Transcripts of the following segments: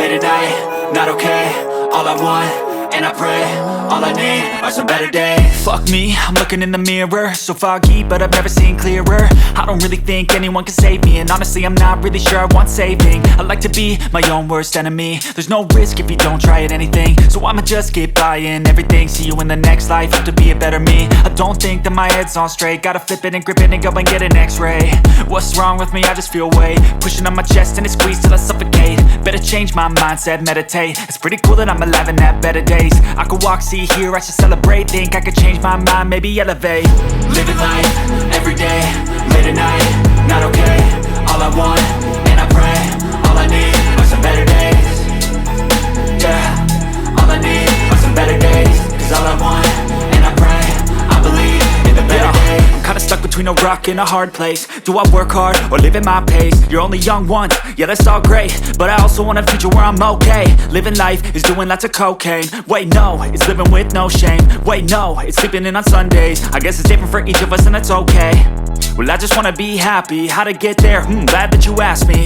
late at night, not okay. All I want, and I pray, all I need are some better days. Fuck me, I'm looking in the mirror, so foggy, but I've never seen clearer. I don't really think anyone can save me, and honestly I'm not really sure I want saving. I like to be my own worst enemy. There's no risk if you don't try at anything, so I'ma just get buying everything. See you in the next life, have to be a better me. I don't think that my head's on straight, gotta flip it and grip it and go and get an x-ray. What's wrong with me? I just feel weight pushing on my chest and it squeezes till I suffocate. Better change my mindset, meditate. It's pretty cool that I'm alive and have better days. I could walk, see, hear, I should celebrate. Think I could change my mind, maybe elevate. Living life, everyday, late at night, not okay. All I want, and I pray, all I need are some better days. Yeah, all I need are some better days. Cause all I want, and I pray, I believe in the better days. I'm kinda stuck between a rock and a hard place. Do I work hard, or live at my pace? You're only young once, yeah that's all great, but I also want a future where I'm okay. Living life is doing lots of cocaine. Wait no, it's living with no shame. Wait no, it's sleeping in on Sundays. I guess it's different for each of us and that's okay. Well I just wanna be happy, how to get there? Glad that you asked me.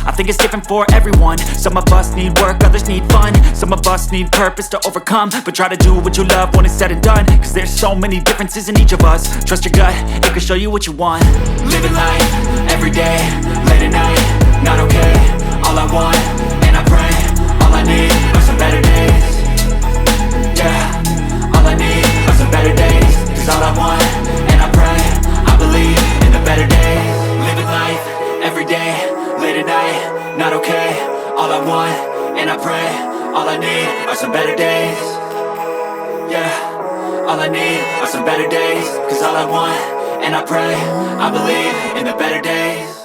I think it's different for everyone. Some of us need work, others need fun. Some of us need purpose to overcome. But try to do what you love when it's said and done. Cause there's so many differences in each of us. Trust your gut, it can show you what you want. Living life, everyday, late at night, not okay. All I want, and I pray, all I need are some better days. Yeah, all I need are some better days. Cause all I want, and I pray, I believe in the better days. Living life, everyday, late at night, not okay. All I want, and I pray, all I need are some better days. Yeah, all I need are some better days. Cause all I want, and I pray, I believe in the better days.